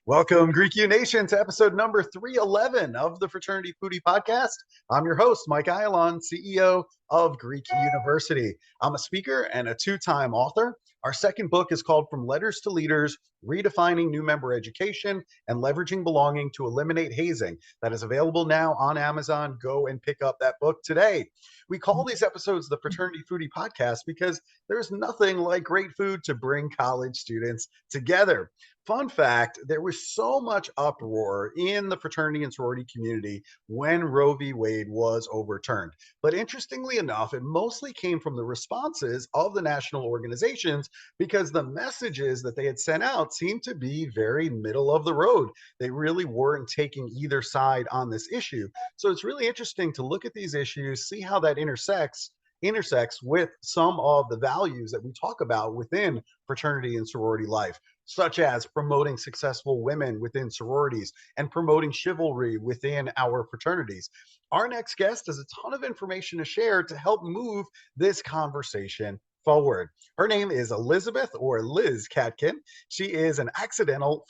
Welcome, Greek U Nation, to episode number 311 of the Fraternity Foodie Podcast. I'm your host, Mike Ayalon, CEO of Greek University. I'm a speaker and a two-time author. Our second book is called From Letters to Leaders, Redefining New Member Education and Leveraging Belonging to Eliminate Hazing. That is available now on Amazon. Go and pick up that book today. We call these episodes the Fraternity Foodie Podcast because there's nothing like great food to bring college students together. Fun fact, there was so much uproar in the fraternity and sorority community when Roe v. Wade was overturned. But interestingly enough, it mostly came from the responses of the national organizations because the messages that they had sent out seemed to be very middle of the road. They really weren't taking either side on this issue. So it's really interesting to look at these issues, see how that intersects with some of the values that we talk about within fraternity and sorority life, such as promoting successful women within sororities and promoting chivalry within our fraternities. Our next guest has a ton of information to share to help move this conversation forward. Her name is Elizabeth, or Liz Katkin. She is an accidental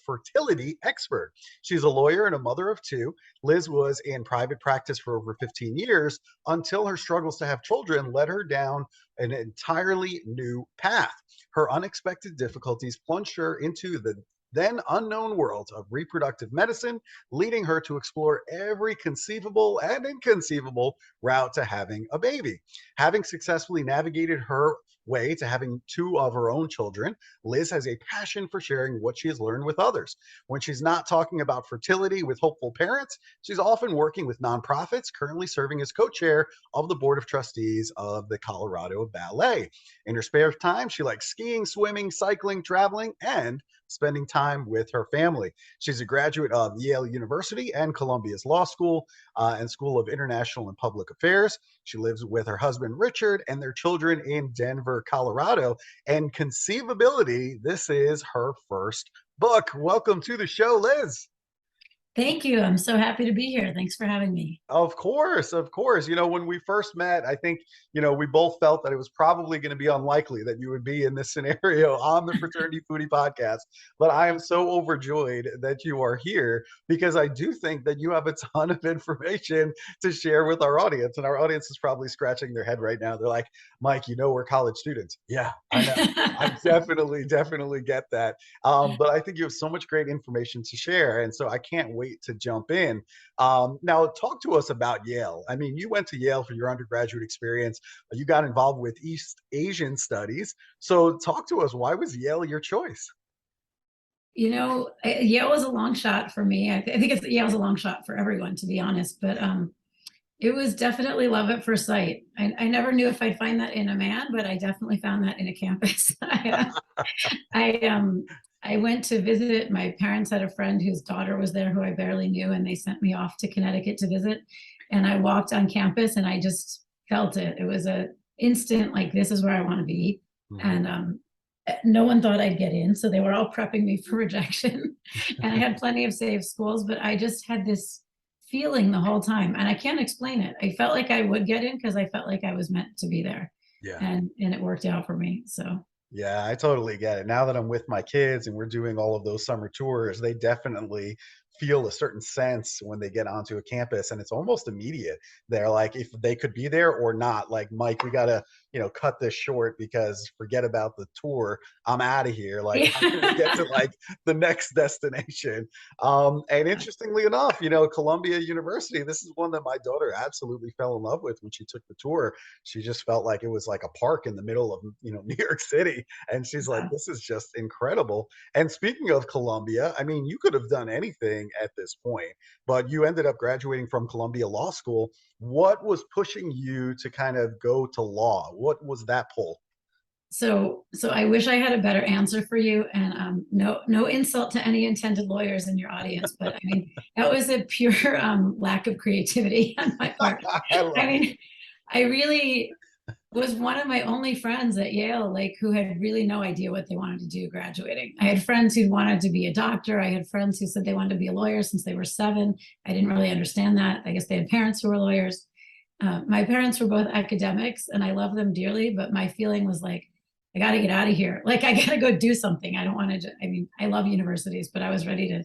fertility expert. She's a lawyer and a mother of two. Liz was in private practice for over 15 years until her struggles to have children led her down an entirely new path. Her unexpected difficulties plunged her into the then unknown world of reproductive medicine, leading her to explore every conceivable and inconceivable route to having a baby. Having successfully navigated her way to having two of her own children, Liz has a passion for sharing what she has learned with others. When she's not talking about fertility with hopeful parents, she's often working with nonprofits, currently serving as co-chair of the Board of Trustees of the Colorado Ballet. In her spare time, she likes skiing, swimming, cycling, traveling, and spending time with her family. She's a graduate of Yale University and Columbia's Law School and School of International and Public Affairs. She lives with her husband, Richard, and their children in Denver, Colorado. And Conceivability, this is her first book. Welcome to the show, Liz. Thank you. I'm so happy to be here. Thanks for having me. Of course, of course. You know, when we first met, I think, we both felt that it was probably going to be unlikely that you would be in this scenario on the Fraternity Foodie Podcast. But I am so overjoyed that you are here because I do think that you have a ton of information to share with our audience. And our audience is probably scratching their head right now. They're like, Mike, we're college students. Yeah, I know. I definitely get that. But I think you have so much great information to share. And so I can't wait to jump in. Now, talk to us about Yale. I mean, you went to Yale for your undergraduate experience. You got involved with East Asian studies. So talk to us. Why was Yale your choice? Yale was a long shot for me. I think Yale's a long shot for everyone, to be honest. But it was definitely love at first sight. I never knew if I'd find that in a man, but I definitely found that in a campus. I went to visit. My parents had a friend whose daughter was there who I barely knew, and they sent me off to Connecticut to visit. And I walked on campus and I just felt it. It was an instant, like, this is where I want to be. Mm-hmm. And no one thought I'd get in. So they were all prepping me for rejection. And I had plenty of safe schools, but I just had this feeling the whole time. And I can't explain it. I felt like I would get in because I felt like I was meant to be there. Yeah. And it worked out for me. So. Yeah, I totally get it. Now that I'm with my kids and we're doing all of those summer tours, they definitely feel a certain sense when they get onto a campus, and it's almost immediate. They're like, if they could be there or not, like, Mike, we gotta cut this short because forget about the tour, I'm out of here. Like, I'm gonna get to like the next destination. And interestingly enough, Columbia University, this is one that my daughter absolutely fell in love with when she took the tour. She just felt like it was like a park in the middle of New York City, and she's like, this is just incredible. And speaking of Columbia, I mean, you could have done anything at this point, but you ended up graduating from Columbia Law School. What was pushing you to kind of go to law? What was that pull? So I wish I had a better answer for you, and no insult to any intended lawyers in your audience, but I mean, that was a pure lack of creativity on my part. I mean, I really was one of my only friends at Yale, like who had really no idea what they wanted to do graduating. I had friends who wanted to be a doctor. I had friends who said they wanted to be a lawyer since they were 7. I didn't really understand that. I guess they had parents who were lawyers. My parents were both academics and I love them dearly, but my feeling was like, I got to get out of here. Like, I got to go do something. I don't want to, I mean, I love universities, but I was ready to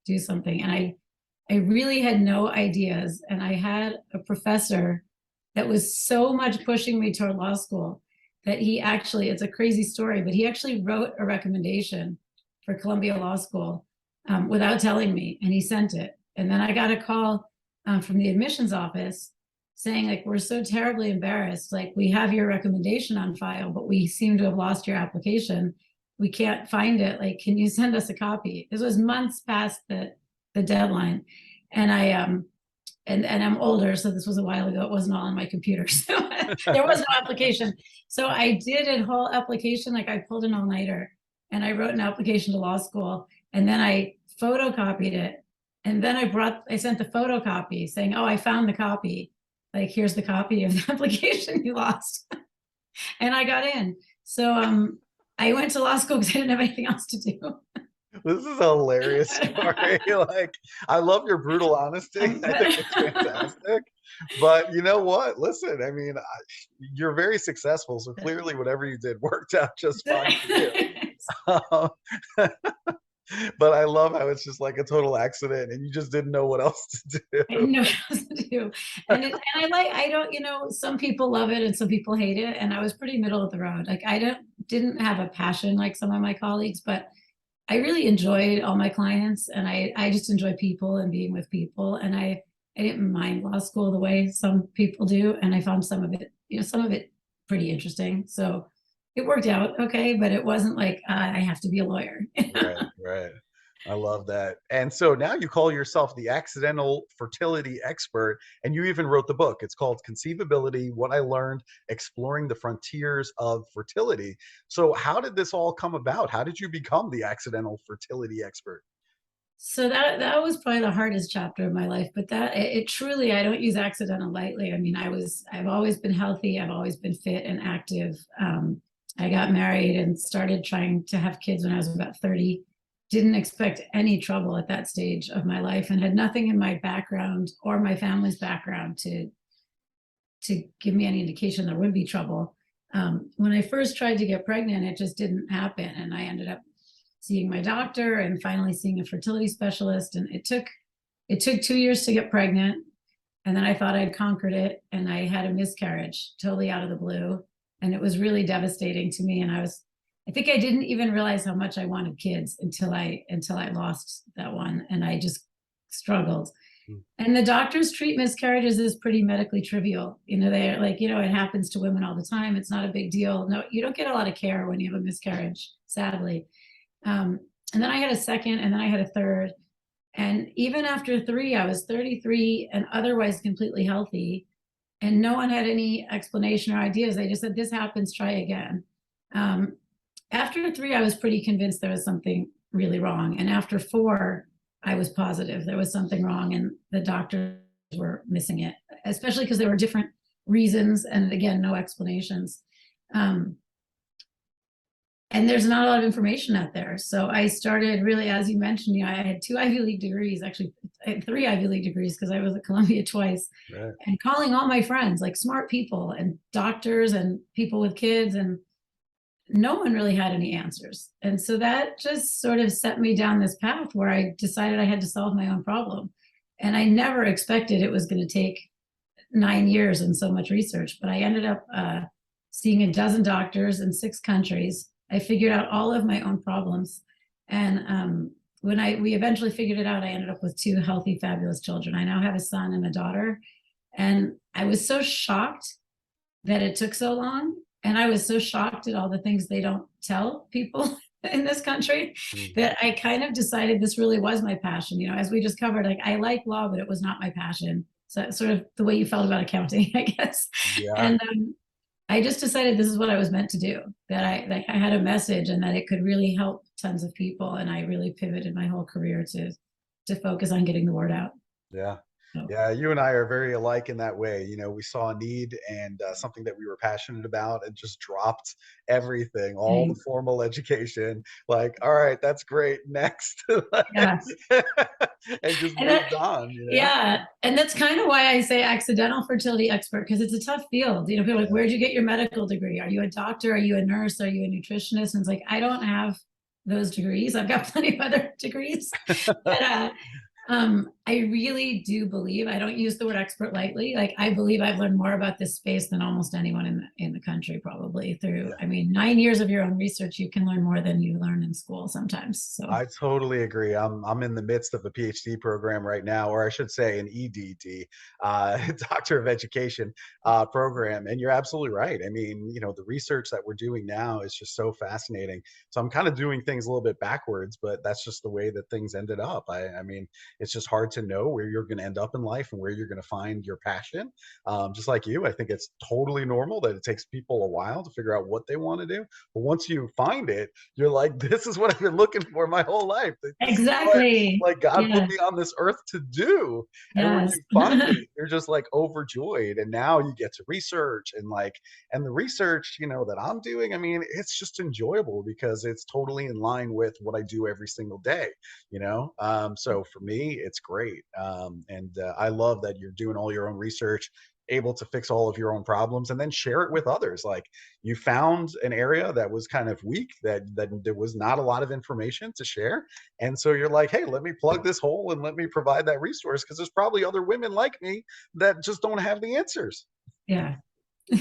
do something. And I really had no ideas. And I had a professor that was so much pushing me toward law school that he actually, it's a crazy story, but he actually wrote a recommendation for Columbia Law School without telling me, and he sent it. And then I got a call from the admissions office saying, like, we're so terribly embarrassed. Like, we have your recommendation on file, but we seem to have lost your application. We can't find it. Like, can you send us a copy? This was months past the deadline. And I and I'm older, so this was a while ago. It wasn't all on my computer, so there was no application. So I did a whole application, like I pulled an all-nighter, and I wrote an application to law school, and then I photocopied it, and then I sent the photocopy saying, "Oh, I found the copy. Like, here's the copy of the application you lost," and I got in. So I went to law school because I didn't have anything else to do. This is a hilarious story. Like, I love your brutal honesty. I think it's fantastic. But you know what? Listen, I mean, you're very successful, so clearly whatever you did worked out just fine for you. Um, but I love how it's just like a total accident, and you just didn't know what else to do. I didn't know what else to do. And I don't, some people love it and some people hate it. And I was pretty middle of the road. Like, didn't have a passion like some of my colleagues, but I really enjoyed all my clients, and I just enjoy people and being with people. And I didn't mind law school the way some people do. And I found some of it pretty interesting. So it worked out okay, but it wasn't like I have to be a lawyer. Right, right. I love that. And so now you call yourself the accidental fertility expert, and you even wrote the book. It's called Conceivability: What I Learned Exploring the Frontiers of Fertility. So how did this all come about? How did you become the accidental fertility expert? So that was probably the hardest chapter of my life, but that it truly, I don't use accidental lightly. I mean, I've always been healthy. I've always been fit and active. I got married and started trying to have kids when I was about 30. Didn't expect any trouble at that stage of my life, and had nothing in my background or my family's background to give me any indication there would be trouble. When I first tried to get pregnant, it just didn't happen, and I ended up seeing my doctor and finally seeing a fertility specialist. And it took 2 years to get pregnant. And then I thought I'd conquered it, and I had a miscarriage totally out of the blue. And it was really devastating to me. And I think I didn't even realize how much I wanted kids until I lost that one. And I just struggled. And the doctors treat miscarriages as pretty medically trivial. They're like, it happens to women all the time. It's not a big deal. No, you don't get a lot of care when you have a miscarriage, sadly. And then I had a second, and then I had a third. And even after 3, I was 33 and otherwise completely healthy. And no one had any explanation or ideas. They just said, this happens, try again. After 3, I was pretty convinced there was something really wrong. And after 4, I was positive there was something wrong, and the doctors were missing it, especially because there were different reasons. And again, no explanations. And there's not a lot of information out there. So I started really, as you mentioned, I had 2 Ivy League degrees, actually I had 3 Ivy League degrees because I was at Columbia twice. Right. And calling all my friends, like smart people and doctors and people with kids, and no one really had any answers. And so that just sort of set me down this path where I decided I had to solve my own problem. And I never expected it was going to take 9 years and so much research, but I ended up seeing a dozen doctors in 6 countries. I figured out all of my own problems. And when we eventually figured it out, I ended up with 2 healthy, fabulous children. I now have a son and a daughter. And I was so shocked that it took so long. And I was so shocked at all the things they don't tell people in this country that I kind of decided this really was my passion. As we just covered, like, I like law, but it was not my passion. So sort of the way you felt about accounting, I guess. Yeah. And I just decided this is what I was meant to do, that I had a message and that it could really help tons of people. And I really pivoted my whole career to focus on getting the word out. Yeah. So, Yeah, you and I are very alike in that way. You know, we saw a need and something that we were passionate about and just dropped everything, all the thanks. formal education. Like, all right, that's great. Next. Like, Yeah. and just And that, moved on, you know? yeah. And that's kind of why I say accidental fertility expert, because it's a tough field. You know, people are like, Yeah. where'd you get your medical degree? Are you a doctor? Are you a nurse? Are you a nutritionist? And it's like, I don't have those degrees. I've got plenty of other degrees. But I really do believe, I don't use the word expert lightly. Like, I believe I've learned more about this space than almost anyone in the country, probably through, Yeah. I mean, 9 years of your own research, you can learn more than you learn in school sometimes. So, I totally agree. I'm in the midst of a PhD program right now, or I should say an EDD, Doctor of Education program. And you're absolutely right. I mean, you know, the research that we're doing now is just so fascinating. So I'm kind of doing things a little bit backwards, but that's just the way that things ended up. I mean, it's just hard to know where you're going to end up in life and where you're going to find your passion. Just like you, I think it's totally normal that it takes people a while to figure out what they want to do. But once you find it, you're like, this is what I've been looking for my whole life. This is what exactly. like God put Yeah. me on this earth to do. And when Yes. you find it, you're just like overjoyed. And now you get to research and like, and the research, you know, that I'm doing, I mean, it's just enjoyable because it's totally in line with what I do every single day, you know? So for me, it's great. And I love that you're doing all your own research, able to fix all of your own problems and then share it with others. Like, you found an area that was kind of weak, that there was not a lot of information to share, and so you're like, hey, let me plug this hole and let me provide that resource because there's probably other women like me that just don't have the answers. Yeah.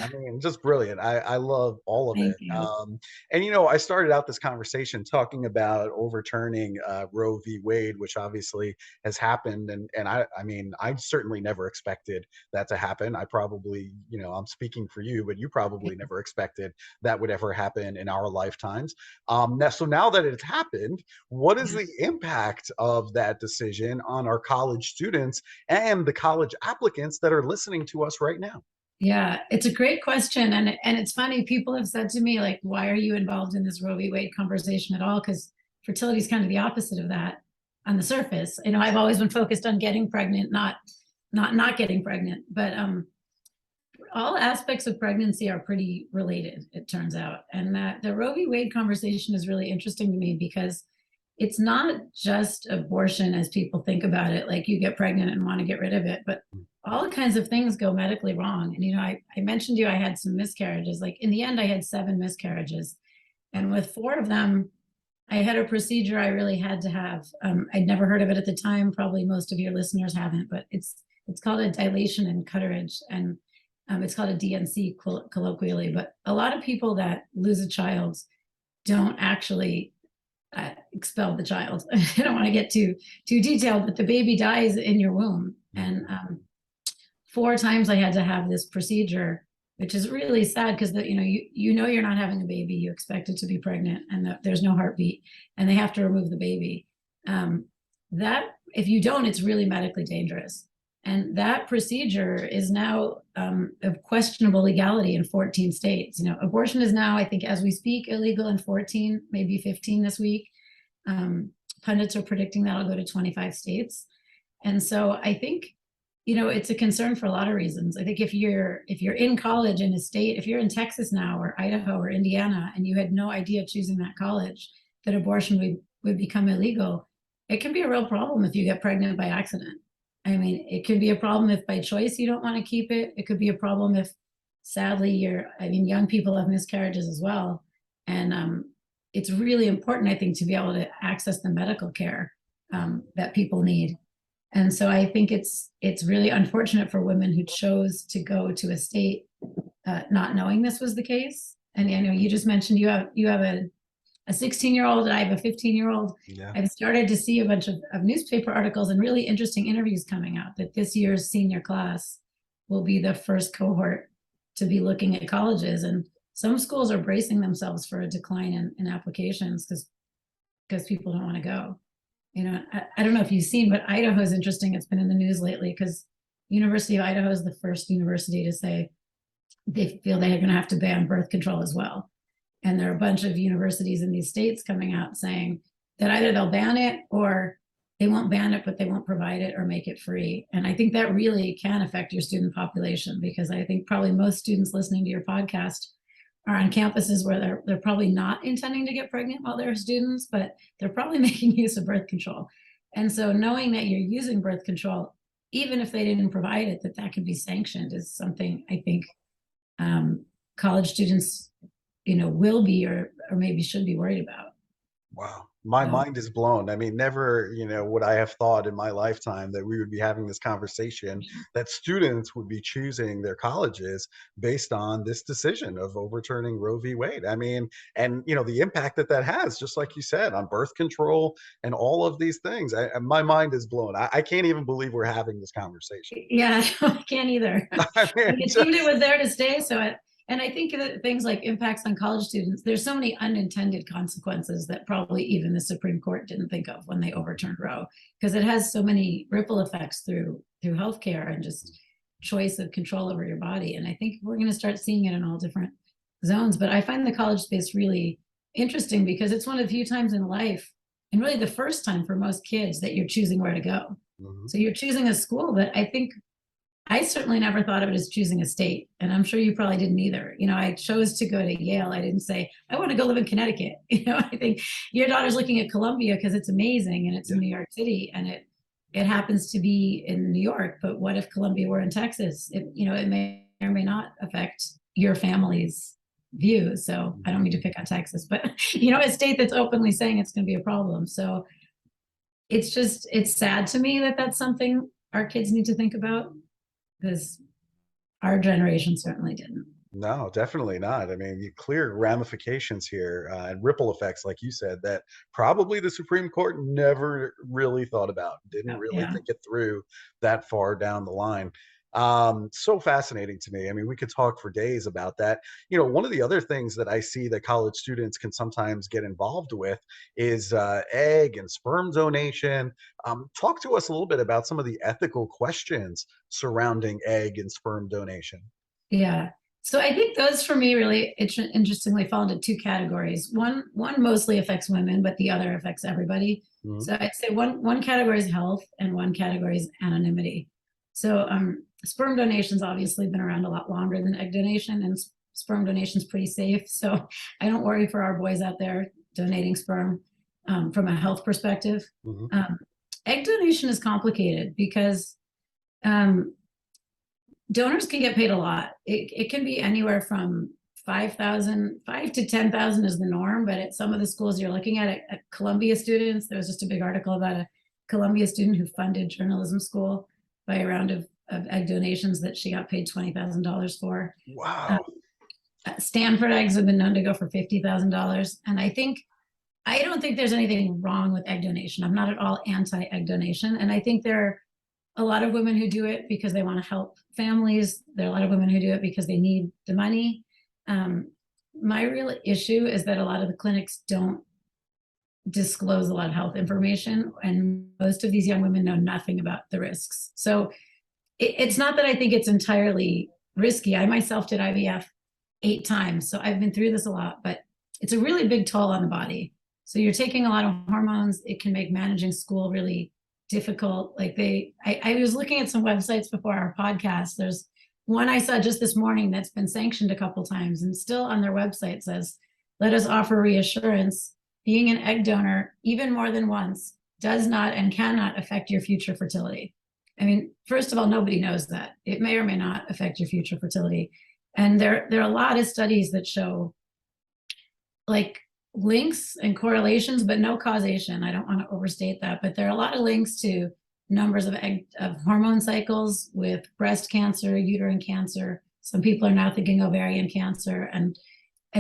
I mean, just brilliant. I love all of it. Thank you. And you know, I started out this conversation talking about overturning Roe v. Wade, which obviously has happened, and I mean, I certainly never expected that to happen. I probably, you know, I'm speaking for you, but you probably never expected that would ever happen in our lifetimes. So now that it's happened, what is Yeah. the impact of that decision on our college students and the college applicants that are listening to us right now? Yeah, it's a great question. And it's funny, people have said to me, like, why are you involved in this Roe v. Wade conversation at all? Because fertility is kind of the opposite of that on the surface. You know, I've always been focused on getting pregnant, not getting pregnant. But all aspects of pregnancy are pretty related, it turns out. And that the Roe v. Wade conversation is really interesting to me because it's not just abortion as people think about it, like you get pregnant and want to get rid of it, but all kinds of things go medically wrong. And, you know, I mentioned to you I had some miscarriages. Like, in the end, I had 7 miscarriages. And with 4 of them, I had a procedure I really had to have. I'd never heard of it at the time. Probably most of your listeners haven't, but it's called a dilation and cutterage. And it's called a DNC colloquially. But a lot of people that lose a child don't actually expel the child. I don't want to get too detailed, but the baby dies in your womb. And 4 times I had to have this procedure, which is really sad because you know you're not having a baby, you expect it to be pregnant, and there's no heartbeat, and they have to remove the baby. That if you don't, it's really medically dangerous. And that procedure is now of questionable legality in 14 states. You know, abortion is now, I think, as we speak, illegal in 14, maybe 15 this week. Pundits are predicting that'll go to 25 states. And so I think, you know, it's a concern for a lot of reasons. I think if you're in college in a state, if you're in Texas now or Idaho or Indiana, and you had no idea choosing that college that abortion would become illegal, it can be a real problem if you get pregnant by accident. I mean, it could be a problem if by choice you don't want to keep it. It could be a problem if, sadly, young people have miscarriages as well. And it's really important, I think, to be able to access the medical care that people need. And so I think it's really unfortunate for women who chose to go to a state not knowing this was the case. And I know you just mentioned you have a 16-year-old and I have a 15-year-old. Yeah. I've started to see a bunch of newspaper articles and really interesting interviews coming out that this year's senior class will be the first cohort to be looking at colleges. And some schools are bracing themselves for a decline in applications because people don't want to go. You know, I don't know if you've seen, but Idaho is interesting. It's been in the news lately because University of Idaho is the first university to say they feel they're going to have to ban birth control as well. And there are a bunch of universities in these states coming out saying that either they'll ban it or they won't ban it, but they won't provide it or make it free. And I think that really can affect your student population, because I think probably most students listening to your podcast are on campuses where they're probably not intending to get pregnant while they're students, but they're probably making use of birth control. And so knowing that you're using birth control, even if they didn't provide it, that can be sanctioned is something I think college students, will be or maybe should be worried about. Wow. My So, mind is blown. I mean, never, would I have thought in my lifetime that we would be having this conversation, that students would be choosing their colleges based on this decision of overturning Roe v. Wade. I mean, and the impact that has, just like you said, on birth control and all of these things. My mind is blown. I can't even believe we're having this conversation. yeah, I can't either. I mean, It seemed it was there to stay. And I think that things like impacts on college students, there's so many unintended consequences that probably even the Supreme Court didn't think of when they overturned Roe, because it has so many ripple effects through healthcare and just choice of control over your body. And I think we're going to start seeing it in all different zones. But I find the college space really interesting because it's one of the few times in life, and really the first time for most kids, that you're choosing where to go. Mhm. So you're choosing a school, but I think I certainly never thought of it as choosing a state. And I'm sure you probably didn't either. I chose to go to Yale. I didn't say, I want to go live in Connecticut. I think your daughter's looking at Columbia because it's amazing and it's in New York City and it happens to be in New York. But what if Columbia were in Texas? It may or may not affect your family's view. So I don't mean to pick on Texas, but a state that's openly saying it's going to be a problem. So it's sad to me that that's something our kids need to think about, because our generation certainly didn't. No, definitely not. I mean, clear ramifications here and ripple effects, like you said, that probably the Supreme Court never really thought about, didn't really Yeah. think it through that far down the line. So fascinating to me. I mean, we could talk for days about that. One of the other things that I see that college students can sometimes get involved with is egg and sperm donation. Talk to us a little bit about some of the ethical questions surrounding egg and sperm donation. Yeah. So I think those for me really interestingly fall into two categories. One mostly affects women, but the other affects everybody. Mhm. So I'd say one category is health and one category is anonymity. So sperm donation's obviously been around a lot longer than egg donation, and sperm donation's pretty safe. So I don't worry for our boys out there donating sperm from a health perspective. Mhm. Egg donation is complicated because donors can get paid a lot. It can be anywhere from 5,000 to 10,000 is the norm. But at some of the schools you're looking at Columbia students, there was just a big article about a Columbia student who funded journalism school by a round of egg donations that she got paid $20,000 for. Wow. Stanford eggs have been known to go for $50,000. And I don't think there's anything wrong with egg donation. I'm not at all anti-egg donation. And I think there are a lot of women who do it because they want to help families. There are a lot of women who do it because they need the money. My real issue is that a lot of the clinics don't disclose a lot of health information, and most of these young women know nothing about the risks. So it's not that I think it's entirely risky. I myself did IVF 8 times, so I've been through this a lot, but it's a really big toll on the body. So you're taking a lot of hormones. It can make managing school really difficult. Like I was looking at some websites before our podcast. There's one I saw just this morning that's been sanctioned a couple times, and still on their website says, "Let us offer reassurance. Being an egg donor, even more than once, does not and cannot affect your future fertility." I mean, first of all, nobody knows that. It may or may not affect your future fertility. And there are a lot of studies that show like links and correlations, but no causation. I don't want to overstate that, but there are a lot of links to numbers of hormone cycles with breast cancer, uterine cancer. Some people are now thinking ovarian cancer. And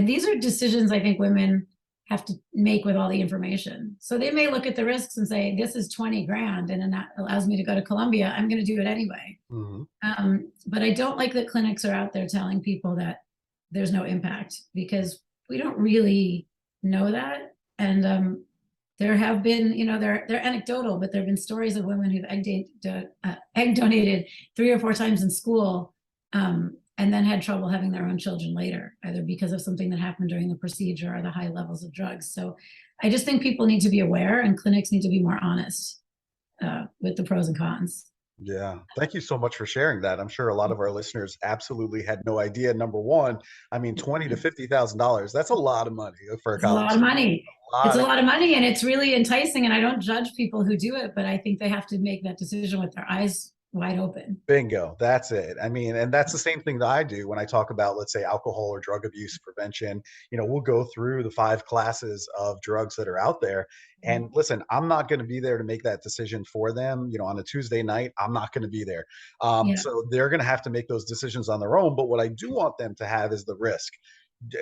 these are decisions I think women have to make with all the information. So they may look at the risks and say, this is 20 grand and that allows me to go to Columbia. I'm going to do it anyway. Mm-hmm. But I don't like that clinics are out there telling people that there's no impact, because we don't really know that. And there have been, they're anecdotal, but there have been stories of women who've egg donated 3 or 4 times in school, and then had trouble having their own children later, either because of something that happened during the procedure or the high levels of drugs. So I just think people need to be aware, and clinics need to be more honest. with the pros and cons. Yeah. Thank you so much for sharing that. I'm sure a lot of our listeners absolutely had no idea. Number one, I mean, 20 to $50,000, that's a lot of money for a It's a college lot of student. money. A It's lot a of lot of money, and it's really enticing. And I don't judge people who do it, but I think they have to make that decision with their eyes wide open. Bingo. That's it. I mean, and that's the same thing that I do when I talk about, let's say, alcohol or drug abuse prevention. We'll go through the 5 classes of drugs that are out there. And listen, I'm not going to be there to make that decision for them. On a Tuesday night, I'm not going to be there. Yeah, So they're going to have to make those decisions on their own. But what I do want them to have is the risk.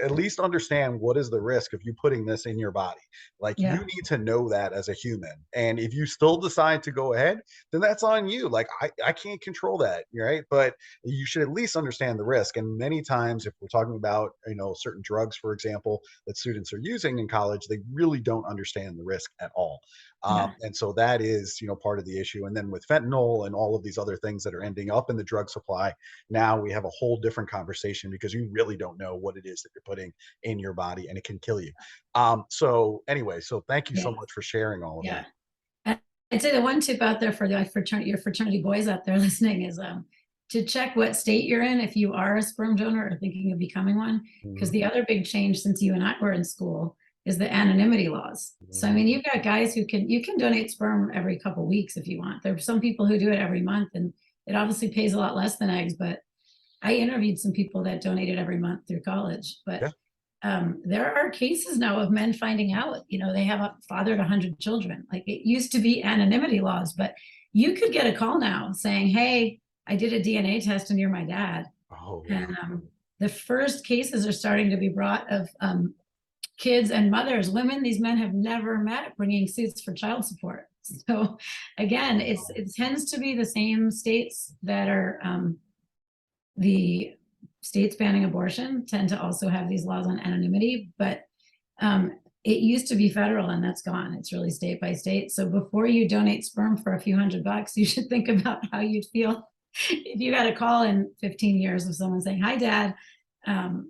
At least understand what is the risk of you putting this in your body. Like, you yeah, need to know that as a human. And if you still decide to go ahead, then that's on you. Like, I can't control that, right? But you should at least understand the risk. And many times, if we're talking about, certain drugs, for example, that students are using in college, they really don't understand the risk at all. yeah. And so that is, part of the issue. And then with fentanyl and all of these other things that are ending up in the drug supply, now we have a whole different conversation because you really don't know what it is that you're putting in your body, and it can kill you. So anyway, so thank you so Yeah. much for sharing all of Yeah. that. I'd say the one tip out there for the fraternity, your fraternity boys out there listening is to check what state you're in if you are a sperm donor or thinking of becoming one. Because Mhm. the other big change since you and I were in school is the anonymity laws. So I Mhm. mean, you've got guys who you can donate sperm every couple weeks if you want. There are some people who do it every month, and it obviously pays a lot less than eggs. But I interviewed some people that donated every month through college, but Yeah. there are cases now of men finding out, they have fathered 100 children. Like, it used to be anonymity laws, but you could get a call now saying, hey, I did a DNA test and you're my dad. Oh, And wow. the first cases are starting to be brought of kids and mothers, women these men have never met, bringing suits for child support. So again, it tends to be the same states that are the states banning abortion tend to also have these laws on anonymity, but it used to be federal, and that's gone. It's really state by state. So before you donate sperm for a few $100, you should think about how you'd feel if you got a call in 15 years of someone saying, hi, Dad.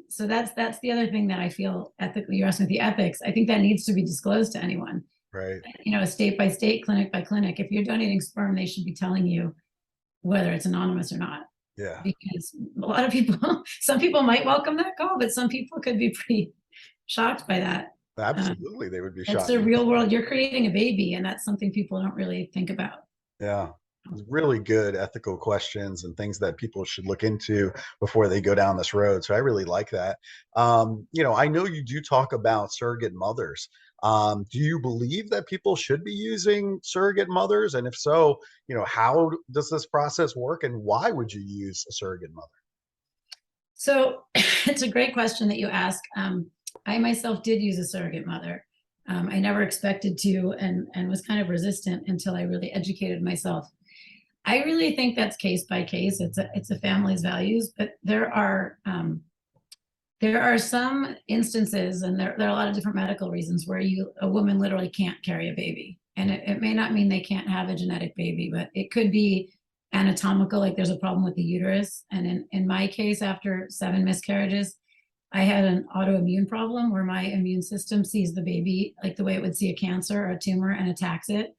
So that's the other thing that I feel ethically. You're asking with the ethics. I think that needs to be disclosed to anyone. Right. State by state, clinic by clinic. If you're donating sperm, they should be telling you whether it's anonymous or not. Yeah. Because a lot of people, some people might welcome that call, but some people could be pretty shocked by that. Absolutely. They would be It's shocked. the real world. You're creating a baby, and that's something people don't really think about. Yeah. It's really good ethical questions and things that people should look into before they go down this road. So I really like that. I know you do talk about surrogate mothers. Do you believe that people should be using surrogate mothers? And if so, how does this process work, and why would you use a surrogate mother? So it's a great question that you ask. I myself did use a surrogate mother. I never expected to, and was kind of resistant until I really educated myself. I really think that's case by case. It's a family's values, but there are some instances, and there are a lot of different medical reasons where a woman literally can't carry a baby, and it may not mean they can't have a genetic baby, but it could be anatomical, like there's a problem with the uterus. And in my case, after 7 miscarriages, I had an autoimmune problem where my immune system sees the baby like the way it would see a cancer or a tumor and attacks it.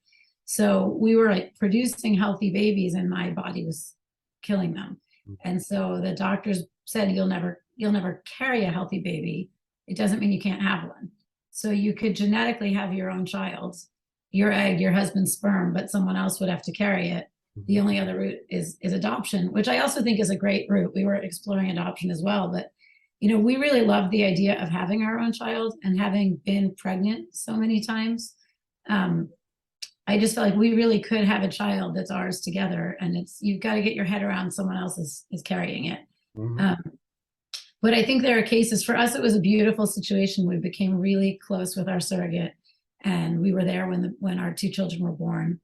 So we were like producing healthy babies, and my body was killing them. And so the doctors said, you'll never carry a healthy baby. It doesn't mean you can't have one. So you could genetically have your own child, your egg, your husband's sperm, but someone else would have to carry it. The only other route is adoption, which I also think is a great route. We were exploring adoption as well, but we really love the idea of having our own child, and having been pregnant so many times. I just felt like we really could have a child that's ours together, and you've got to get your head around someone else is carrying it. Mhm. But I think there are cases. For us, it was a beautiful situation. We became really close with our surrogate, and we were there when our 2 children were born.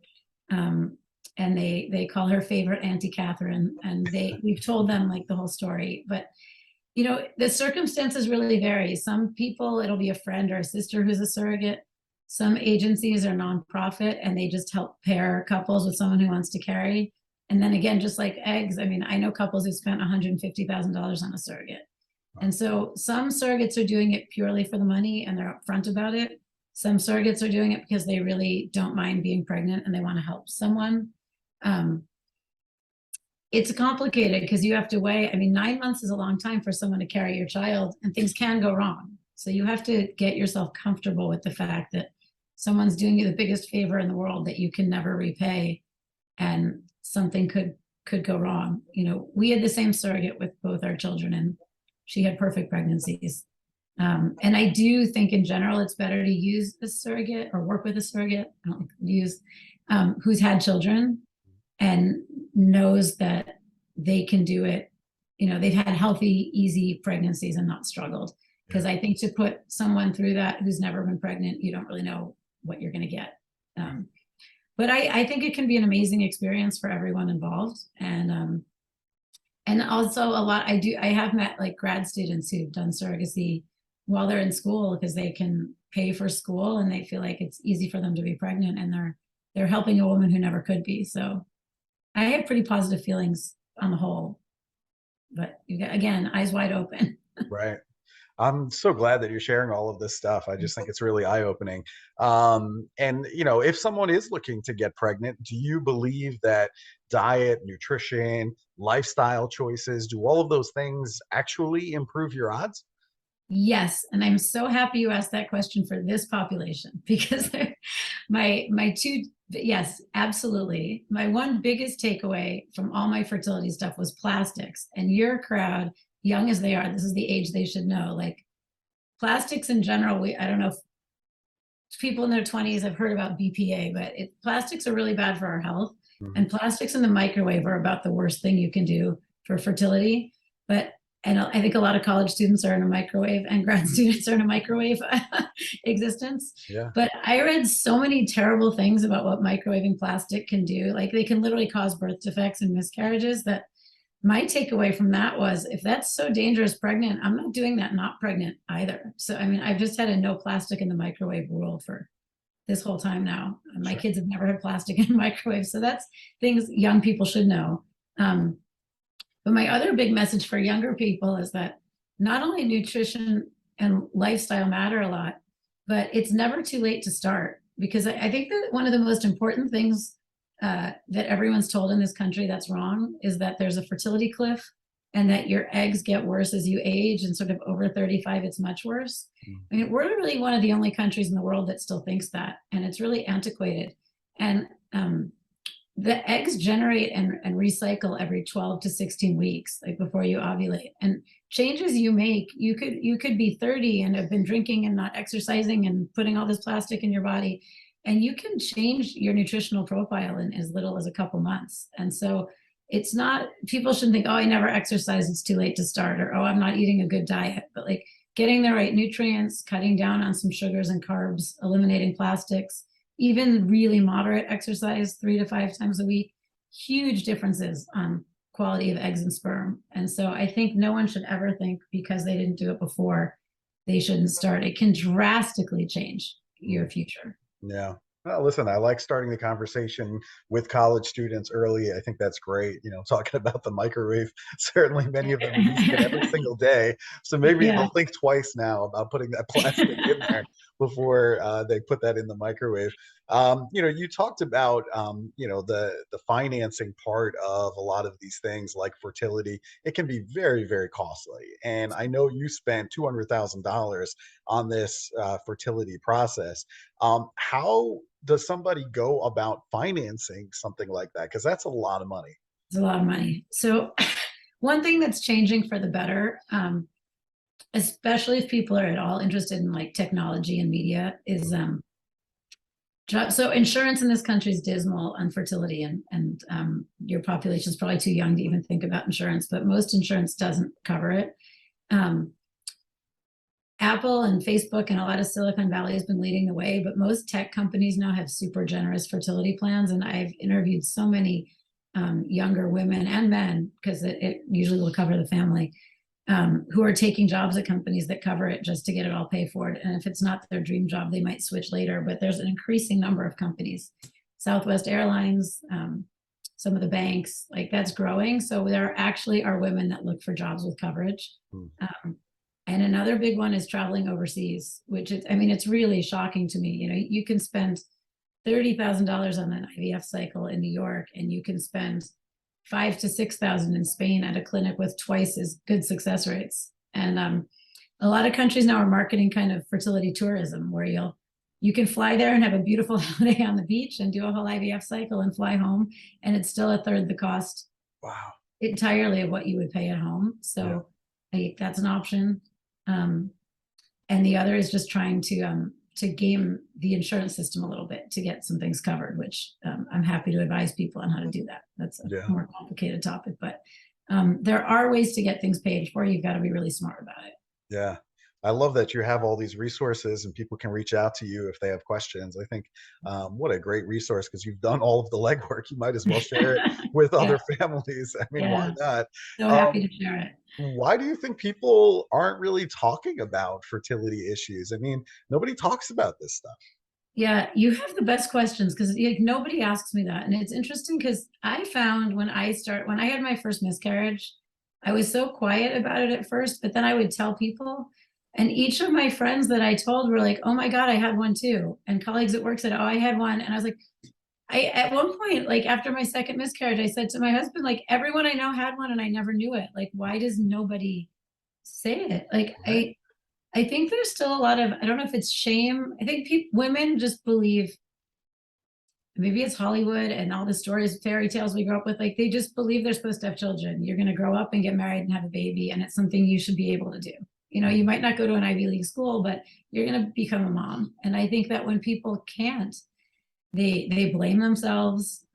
And they call her favorite Auntie Catherine, and we've told them like the whole story. But the circumstances really vary. Some people, it'll be a friend or a sister who's a surrogate. Some agencies are nonprofit, and they just help pair couples with someone who wants to carry. And then again, just like eggs, I mean, I know couples who spent $150,000 on a surrogate. And so some surrogates are doing it purely for the money, and they're upfront about it. Some surrogates are doing it because they really don't mind being pregnant and they want to help someone. It's complicated because you have to weigh, I mean, 9 months is a long time for someone to carry your child, and things can go wrong. So you have to get yourself comfortable with the fact that someone's doing you the biggest favor in the world that you can never repay, and something could go wrong. You know, we had the same surrogate with both our children, and she had perfect pregnancies. And I do think in general, it's better to use a surrogate or work with a surrogate, I don't use, who's had children and knows that they can do it. You know, they've had healthy, easy pregnancies and not struggled. Because I think to put someone through that who's never been pregnant, you don't really know what you're going to get. But I think it can be an amazing experience for everyone involved. And also a lot, I have met like grad students who've done surrogacy while they're in school because they can pay for school and they feel like it's easy for them to be pregnant, and they're helping a woman who never could be. So I have pretty positive feelings on the whole, but you got, again, eyes wide open. Right. I'm so glad that you're sharing all of this stuff. I just think it's really eye-opening. And you know, if someone is looking to get pregnant, do you believe that diet, nutrition, lifestyle choices, do all of those things actually improve your odds? Yes, and I'm so happy you asked that question for this population because my two, yes, absolutely. My one biggest takeaway from all my fertility stuff was plastics. And your crowd, young as they are, this is the age they should know. Like plastics in general, I don't know if people in their 20s have heard about BPA, but plastics are really bad for our health. And plastics in the microwave are about the worst thing you can do for fertility. And I think a lot of college students are in a microwave, and grad students are in a microwave existence. Yeah. But I read so many terrible things about what microwaving plastic can do. Like they can literally cause birth defects and miscarriages. That my takeaway from that was, if that's so dangerous pregnant, I'm not doing that not pregnant either. So, I mean, I've just had a no plastic in the microwave rule for this whole time now. My kids have never had plastic in a microwave. So that's things young people should know. But my other big message for younger people is that not only nutrition and lifestyle matter a lot, but it's never too late to start. Because I think that one of the most important things that everyone's told in this country that's wrong is that there's a fertility cliff and that your eggs get worse as you age, and sort of over 35, it's much worse. I mean, we're really one of the only countries in the world that still thinks that, and it's really antiquated. And the eggs generate and recycle every 12 to 16 weeks, like before you ovulate. And changes you make, you could be 30 and have been drinking and not exercising and putting all this plastic in your body, and you can change your nutritional profile in as little as a couple months. And so it's not, people shouldn't think, oh, I never exercise, it's too late to start, or oh, I'm not eating a good diet. But like getting the right nutrients, cutting down on some sugars and carbs, eliminating plastics, even really moderate exercise 3 to 5 times a week, huge differences on quality of eggs and sperm. And so I think no one should ever think because they didn't do it before, they shouldn't start. It can drastically change your future. Yeah. Well, listen, I like starting the conversation with college students early. I think that's great. You know, talking about the microwave. Certainly, many of them are using it every single day. So maybe Yeah. they'll think twice now about putting that plastic in there before they put that in the microwave. You know, you talked about you know, the financing part of a lot of these things like fertility. It can be very, very costly. And I know you spent $200,000 on this fertility process. How does somebody go about financing something like that? Because that's a lot of money. It's a lot of money. So one thing that's changing for the better, especially if people are at all interested in like technology and media, is so insurance in this country is dismal on fertility, and your population is probably too young to even think about insurance, but most insurance doesn't cover it. Apple and Facebook and a lot of Silicon Valley has been leading the way, but most tech companies now have super generous fertility plans. And I've interviewed so many younger women and men, because it usually will cover the family, who are taking jobs at companies that cover it just to get it all paid for. And if it's not their dream job, they might switch later. But there's an increasing number of companies, Southwest Airlines, some of the banks, like that's growing. So there actually are women that look for jobs with coverage. And another big one is traveling overseas, which is, I mean, it's really shocking to me. You know, you can spend $30,000 on an IVF cycle in New York, and you can spend 5 to 6,000 in Spain at a clinic with twice as good success rates. And a lot of countries now are marketing kind of fertility tourism, where you can fly there and have a beautiful holiday on the beach and do a whole IVF cycle and fly home, and it's still a third the cost. Wow. Entirely of what you would pay at home. So that's an option. And the other is just trying to game the insurance system a little bit to get some things covered, which I'm happy to advise people on how to do that. That's a more complicated topic, but there are ways to get things paid for. You've got to be really smart about it. Yeah. I love that you have all these resources and people can reach out to you if they have questions. I think what a great resource, because you've done all of the legwork. You might as well share it with other families. I mean, why not? So happy to share it. Why do you think people aren't really talking about fertility issues? I mean, nobody talks about this stuff. Yeah, you have the best questions, because nobody asks me that. And it's interesting because I found when I had my first miscarriage, I was so quiet about it at first, but then I would tell people. And each of my friends that I told were like, oh my God, I had one too. And colleagues at work said, oh, I had one. And I was like, at one point, like after my second miscarriage, I said to my husband, like, everyone I know had one and I never knew it. Like, why does nobody say it? Like, I think there's still a lot of, I don't know if it's shame. I think women just believe, maybe it's Hollywood and all the stories, fairy tales we grew up with, like they just believe they're supposed to have children. You're going to grow up and get married and have a baby, and it's something you should be able to do. You know, you might not go to an Ivy League school, but you're going to become a mom. And I think that when people can't, they blame themselves,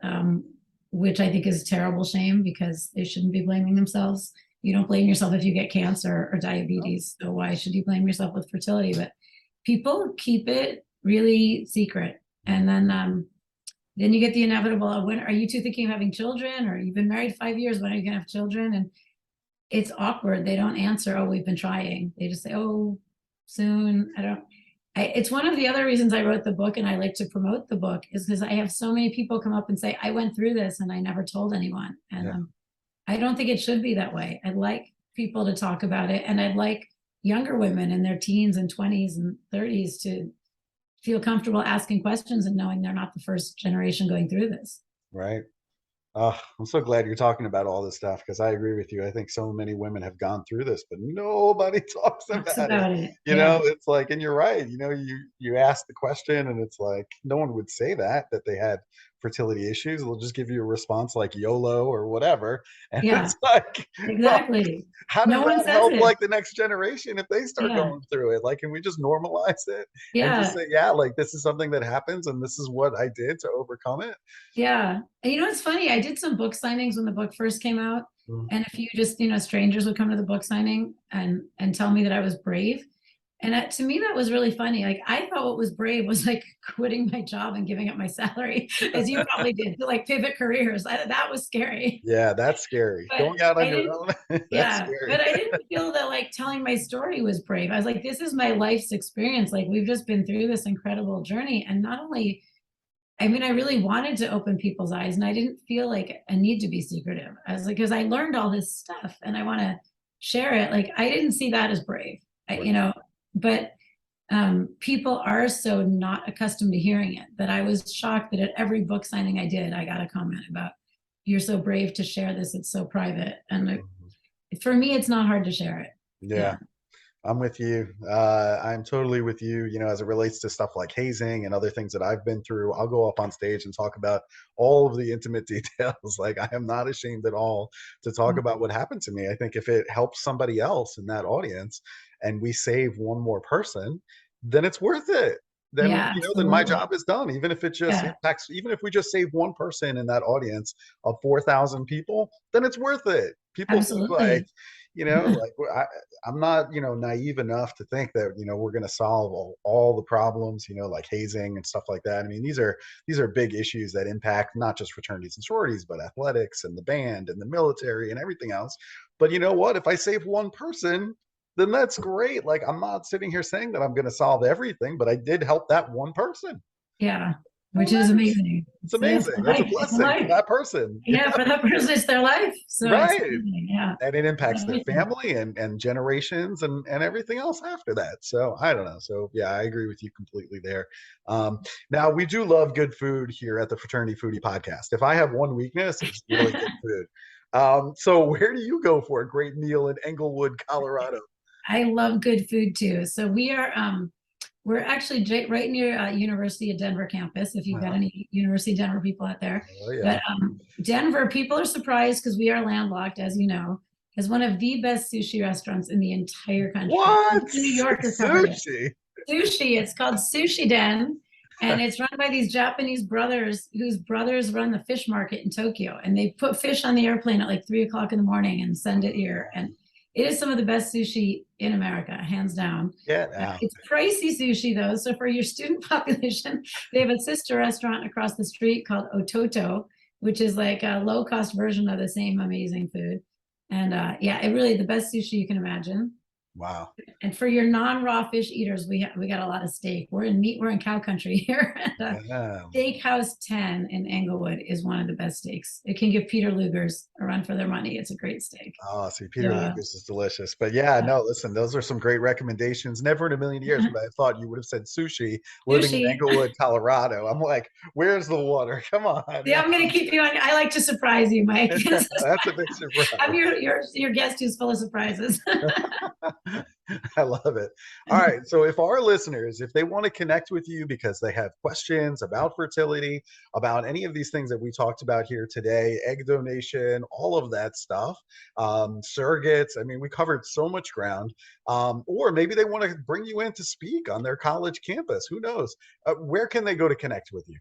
which I think is a terrible shame, because they shouldn't be blaming themselves. You don't blame yourself if you get cancer or diabetes. So why should you blame yourself with fertility? But people keep it really secret. And then you get the inevitable, when are you two thinking of having children? Or you've been married 5 years, when are you going to have children? And it's awkward. They don't answer, oh, we've been trying. They just say, oh, soon. It's one of the other reasons I wrote the book, and I like to promote the book, is because I have so many people come up and say, I went through this and I never told anyone. And I don't think it should be that way. I'd like people to talk about it. And I'd like younger women in their teens and 20s and 30s to feel comfortable asking questions and knowing they're not the first generation going through this. Right. I'm so glad you're talking about all this stuff, because I agree with you. I think so many women have gone through this, but nobody talks about it. You know, it's like, and you're right. You know, you ask the question, and it's like no one would say that they had fertility issues. They'll just give you a response like YOLO or whatever, and it's like, exactly. How does that help like the next generation if they start going through it? Like, can we just normalize it and just say, like, this is something that happens and this is what I did to overcome it? Yeah. And you know, it's funny. I did some book signings when the book first came out. And a few just, strangers would come to the book signing and tell me that I was brave. And to me, that was really funny. Like, I thought what was brave was like quitting my job and giving up my salary, as you probably did, to like pivot careers. That was scary. Yeah, that's scary. But going out on your own. Scary. But I didn't feel that like telling my story was brave. I was like, this is my life's experience. Like, we've just been through this incredible journey. And not only, I mean, I really wanted to open people's eyes, and I didn't feel like a need to be secretive. I was like, because I learned all this stuff and I want to share it. Like, I didn't see that as brave, but people are so not accustomed to hearing it that I was shocked that at every book signing I did, I got a comment about, you're so brave to share this. It's so private. And for me, it's not hard to share it. Yeah. I'm with you. I'm totally with you, as it relates to stuff like hazing and other things that I've been through. I'll go up on stage and talk about all of the intimate details. Like, I am not ashamed at all to talk about what happened to me. I think if it helps somebody else in that audience and we save one more person, then it's worth it. Then, then my job is done. Even if it just impacts, even if we just save one person in that audience of 4,000 people, then it's worth it. People think like, like I'm not, naive enough to think that, we're going to solve all the problems, like hazing and stuff like that. I mean, these are big issues that impact not just fraternities and sororities, but athletics and the band and the military and everything else. But you know what? If I save one person, then that's great. Like, I'm not sitting here saying that I'm going to solve everything, but I did help that one person. Yeah. which is amazing. It's amazing. That's a blessing for that person. Yeah, for that person, it's their life. So Right. Yeah. And it impacts their family and generations and everything else after that. So I don't know. So yeah, I agree with you completely there. Now we do love good food here at the Fraternity Foodie Podcast. If I have one weakness, it's really good food. So where do you go for a great meal in Englewood, Colorado? I love good food too. So we're actually right near University of Denver campus, if you've got any University of Denver people out there. Oh, yeah. But Denver, people are surprised because we are landlocked, as you know, is one of the best sushi restaurants in the entire country. What? New Yorker covered it. Sushi. It's called Sushi Den. And it's run by these Japanese brothers whose brothers run the fish market in Tokyo. And they put fish on the airplane at like 3 o'clock in the morning and send it here. And it is some of the best sushi in America, hands down. It's pricey sushi, though. So for your student population, they have a sister restaurant across the street called Ototo, which is like a low-cost version of the same amazing food. And yeah, it really the best sushi you can imagine. Wow. And for your non-raw fish eaters, we got a lot of steak. We're in cow country here. And, Steakhouse 10 in Englewood is one of the best steaks. It can give Peter Luger's a run for their money. It's a great steak. Oh, see, Peter Luger's is delicious. But yeah, no, listen, those are some great recommendations. Never in a million years would I have thought you would have said sushi living in Englewood, Colorado. I'm like, where's the water? Come on. Yeah, I'm going to keep you on. I like to surprise you, Mike. That's a big surprise. I'm your guest who's full of surprises. I love it. All right. So if our listeners, if they want to connect with you because they have questions about fertility, about any of these things that we talked about here today, egg donation, all of that stuff, surrogates, I mean, we covered so much ground. Or maybe they want to bring you in to speak on their college campus. Who knows? Where can they go to connect with you?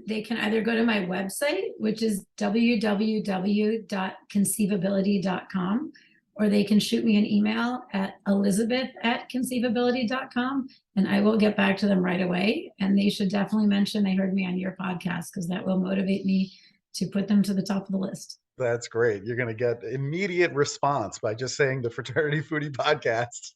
They can either go to my website, which is www.conceivability.com, or they can shoot me an email at elizabeth@conceivability.com, and I will get back to them right away. And they should definitely mention they heard me on your podcast, because that will motivate me to put them to the top of the list. That's great. You're going to get immediate response by just saying the Fraternity Foodie Podcast.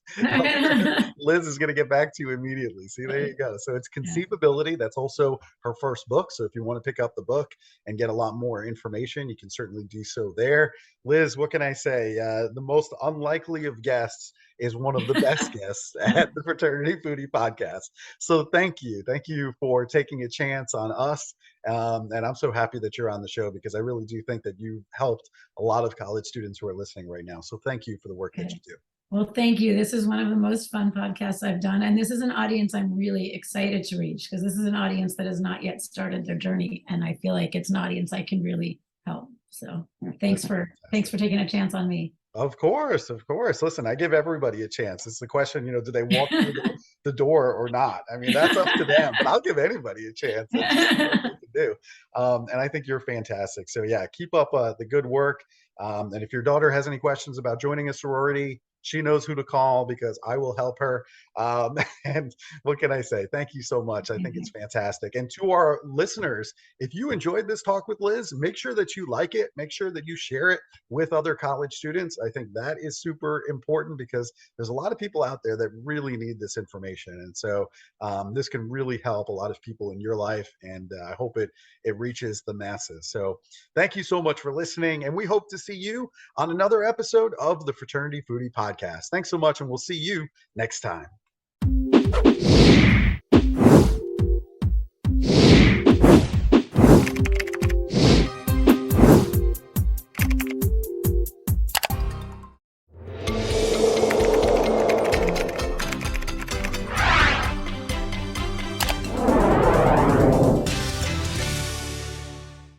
Liz is going to get back to you immediately. See, there you go. So it's Conceivability. That's also her first book. So if you want to pick up the book and get a lot more information, you can certainly do so there. Liz, what can I say? The most unlikely of guests is one of the best guests at the Fraternity Foodie Podcast. So thank you. Thank you for taking a chance on us. And I'm so happy that you're on the show, because I really do think that you helped a lot of college students who are listening right now. So thank you for the work that you do. Well, thank you. This is one of the most fun podcasts I've done. And this is an audience I'm really excited to reach, because this is an audience that has not yet started their journey. And I feel like it's an audience I can really help. So thanks for taking a chance on me. Of course, of course. Listen, I give everybody a chance. It's the question, do they walk through the door or not? I mean, that's up to them, but I'll give anybody a chance. That's what to do. And I think you're fantastic. So yeah, keep up the good work. And if your daughter has any questions about joining a sorority, she knows who to call, because I will help her. And what can I say? Thank you so much. I think it's fantastic. And to our listeners, if you enjoyed this talk with Liz, make sure that you like it. Make sure that you share it with other college students. I think that is super important, because there's a lot of people out there that really need this information. And so this can really help a lot of people in your life. And I hope it reaches the masses. So thank you so much for listening. And we hope to see you on another episode of the Fraternity Foodie Podcast. Thanks so much, and we'll see you next time.